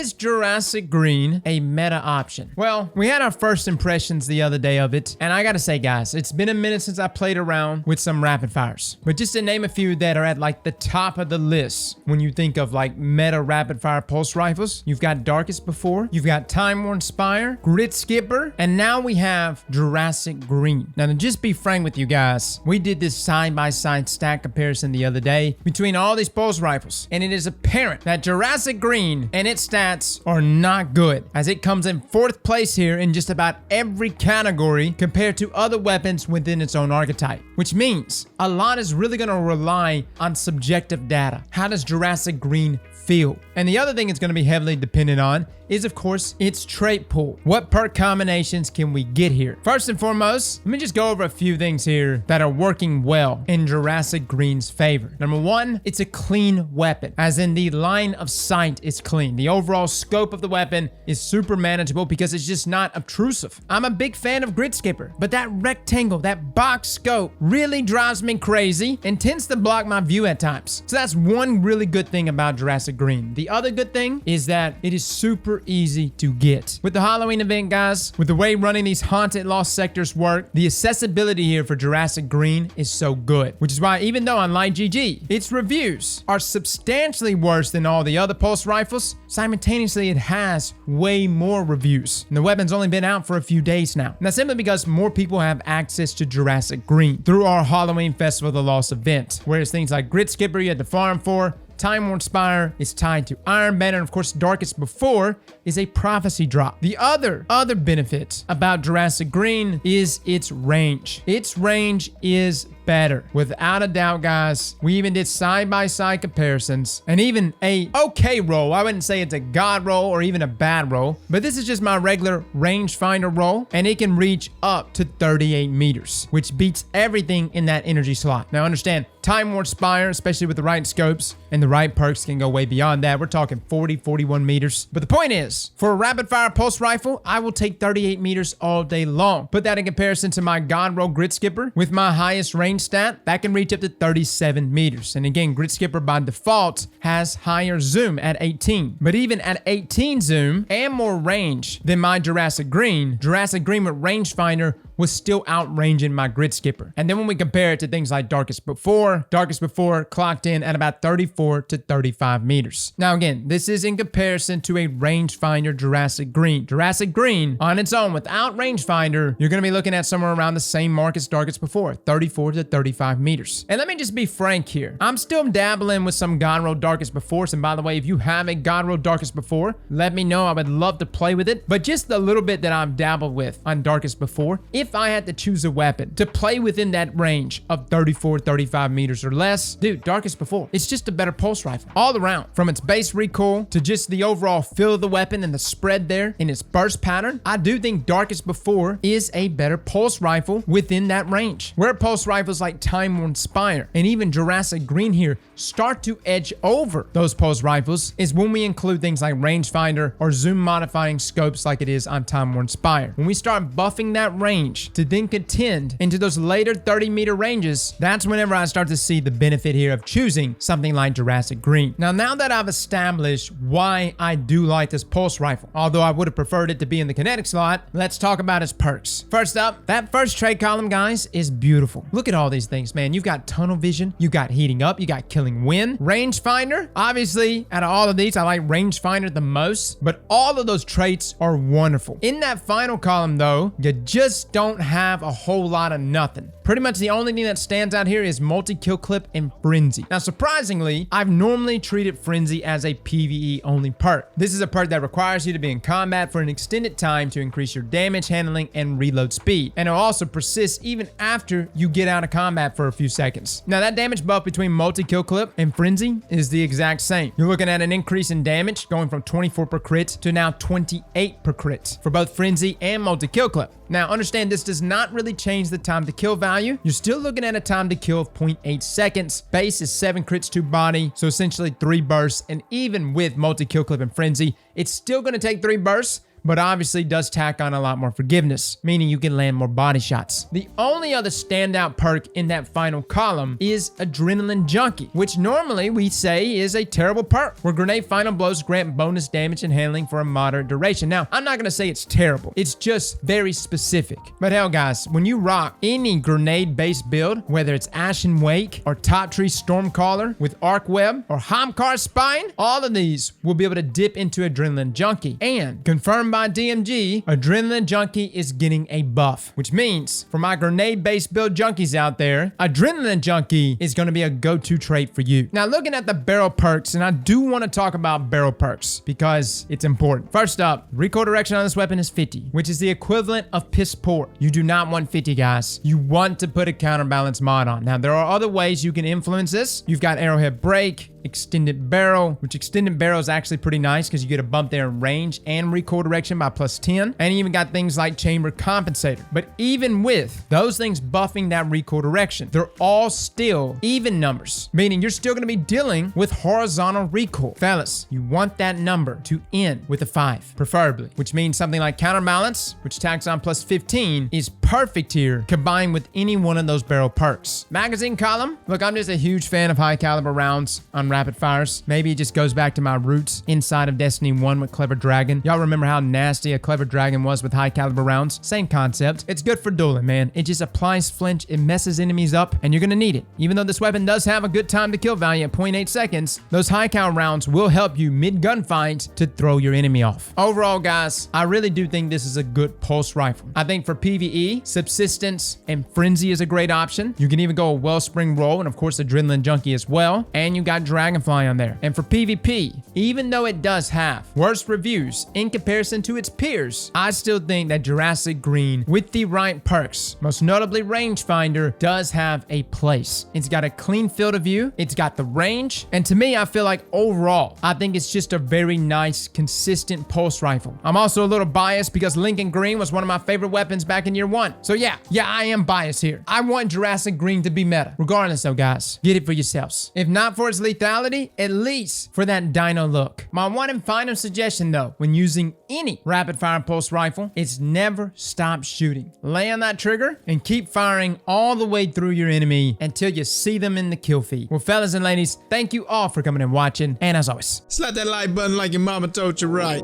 Is Jurassic Green a meta option? Well, we had our first impressions the other day of it, and I gotta say, guys, it's been a minute since I played around with some rapid fires. But just to name a few that are at like the top of the list when you think of like meta rapid fire pulse rifles, you've got Darkest Before, you've got Time Worn Spire, Grid Skipper, and now we have Jurassic Green. Now, to just be frank with you guys, we did this side-by-side stat comparison the other day between all these pulse rifles, and it is apparent that Jurassic Green and its stats are not good, as it comes in 4th place here in just about every category compared to other weapons within its own archetype, which means a lot is really going to rely on subjective data. How does Jurassic Green feel? And the other thing it's going to be heavily dependent on is, of course, its trait pool. What perk combinations can we get here? First and foremost, let me just go over a few things here that are working well in Jurassic Green's favor. Number one, it's a clean weapon, as in the line of sight is clean. The overall scope of the weapon is super manageable because it's just not obtrusive. I'm a big fan of Grid Skipper, but that rectangle, that box scope really drives me crazy and tends to block my view at times. So that's one really good thing about Jurassic Green. The other good thing is that it is super easy to get. With the Halloween event, guys, with the way running these haunted lost sectors work, the accessibility here for Jurassic Green is so good, which is why even though on LightGG, its reviews are substantially worse than all the other pulse rifles, simultaneously it has way more reviews. And the weapon's only been out for a few days now. And that's simply because more people have access to Jurassic Green through our Halloween Festival of the Lost event, whereas things like Grid Skipper you had to farm for, Time Worn Spire is tied to Iron Banner, and of course Darkest Before is a prophecy drop. The other benefit about Jurassic Green is its range. Its range is better, without a doubt, guys. We even did side-by-side comparisons and even a okay roll. I wouldn't say it's a god roll or even a bad roll, but this is just my regular rangefinder roll, and it can reach up to 38 meters, which beats everything in that energy slot. Now understand, Time Worn Spire, especially with the right scopes and the right perks, can go way beyond that. We're talking 40, 41 meters. But the point is, for a rapid fire pulse rifle, I will take 38 meters all day long. Put that in comparison to my god roll Grid Skipper with my highest range stat, that can reach up to 37 meters. And again, Grid Skipper by default has higher zoom at 18. But even at 18 zoom and more range than my Jurassic Green with rangefinder was still outranging my Grid Skipper. And then when we compare it to things like Darkest Before clocked in at about 34 to 35 meters. Now again, this is in comparison to a rangefinder Jurassic Green. Jurassic Green on its own without rangefinder, you're gonna be looking at somewhere around the same mark as Darkest Before, 34 to 35 meters. And let me just be frank here. I'm still dabbling with some God Roll Darkest Befores, and by the way, if you have a God Roll Darkest Before, let me know. I would love to play with it. But just the little bit that I've dabbled with on Darkest Before, if I had to choose a weapon to play within that range of 34, 35 meters or less, dude, Darkest Before, it's just a better pulse rifle all around. From its base recoil to just the overall feel of the weapon and the spread there in its burst pattern, I do think Darkest Before is a better pulse rifle within that range. Where pulse rifles like Time Worn Spire and even Jurassic Green here start to edge over those pulse rifles is when we include things like rangefinder or zoom modifying scopes like it is on Time Worn Spire. When we start buffing that range to then contend into those later 30-meter ranges, that's whenever I start to see the benefit here of choosing something like Jurassic Green. Now that I've established why I do like this pulse rifle, although I would have preferred it to be in the kinetic slot, let's talk about its perks. First up, that first trait column, guys, is beautiful. Look at all these things, man. You've got tunnel vision, you got heating up, you got killing wind, rangefinder. Obviously, out of all of these, I like rangefinder the most, but all of those traits are wonderful. In that final column, though, you just don't have a whole lot of nothing. Pretty much the only thing that stands out here is multi-kill clip and frenzy. Now, surprisingly, I've normally treated frenzy as a PvE only perk. This is a perk that requires you to be in combat for an extended time to increase your damage handling and reload speed. And it'll also persist even after you get out of combat for a few seconds. Now, that damage buff between multi-kill clip and frenzy is the exact same. You're looking at an increase in damage going from 24 per crit to now 28 per crit for both frenzy and multi-kill clip. Now, understand this does not really change the time to kill value. You're still looking at a time to kill of 0.8 seconds. Base is 7 crits to body, so essentially 3 bursts. And even with multi-kill clip and frenzy, it's still going to take 3 bursts, but obviously does tack on a lot more forgiveness, meaning you can land more body shots. The only other standout perk in that final column is Adrenaline Junkie, which normally we say is a terrible perk, where grenade final blows grant bonus damage and handling for a moderate duration. Now, I'm not gonna say it's terrible, it's just very specific. But hell guys, when you rock any grenade-based build, whether it's Ashen Wake or Top Tree Stormcaller with Arc Web or Hamkar Spine, all of these will be able to dip into Adrenaline Junkie. And confirmed by DMG, Adrenaline Junkie is getting a buff, which means for my grenade-based build junkies out there, Adrenaline Junkie is going to be a go-to trait for you. Now looking at the barrel perks, and I do want to talk about barrel perks because it's important. First up, recoil direction on this weapon is 50, which is the equivalent of piss poor. You do not want 50, guys. You want to put a counterbalance mod on. Now there are other ways you can influence this. You've got arrowhead break, extended barrel, which extended barrel is actually pretty nice because you get a bump there in range and recoil direction by +10. And you even got things like chamber compensator. But even with those things buffing that recoil direction, they're all still even numbers, meaning you're still going to be dealing with horizontal recoil. Fellas, you want that number to end with a 5, preferably, which means something like counterbalance, which tacks on +15, is perfect here combined with any one of those barrel perks. Magazine column, look, I'm just a huge fan of high caliber rounds on rapid fires. Maybe it just goes back to my roots inside of Destiny 1 with Clever Dragon. Y'all remember how nasty a Clever Dragon was with high caliber rounds? Same concept. It's good for dueling, man. It just applies flinch, it messes enemies up, and you're gonna need it. Even though this weapon does have a good time to kill value at 0.8 seconds, those high cal rounds will help you mid gunfight to throw your enemy off. Overall, guys, I really do think this is a good pulse rifle. I think for PvE, Subsistence and Frenzy is a great option. You can even go a Wellspring roll and of course Adrenaline Junkie as well. And you got Dragonfly on there. And for PvP, even though it does have worse reviews in comparison to its peers, I still think that Jurassic Green with the right perks, most notably Rangefinder, does have a place. It's got a clean field of view, it's got the range, and to me, I feel like overall, I think it's just a very nice, consistent pulse rifle. I'm also a little biased because Lincoln Green was one of my favorite weapons back in year 1. So yeah, I am biased here. I want Jurassic Green to be meta. Regardless though, guys, get it for yourselves. If not for its lethality, at least for that dino look. My one and final suggestion though, when using any rapid fire pulse rifle, is never stop shooting. Lay on that trigger and keep firing all the way through your enemy until you see them in the kill feed. Well, fellas and ladies, thank you all for coming and watching, and as always, slap that like button like your mama told you right.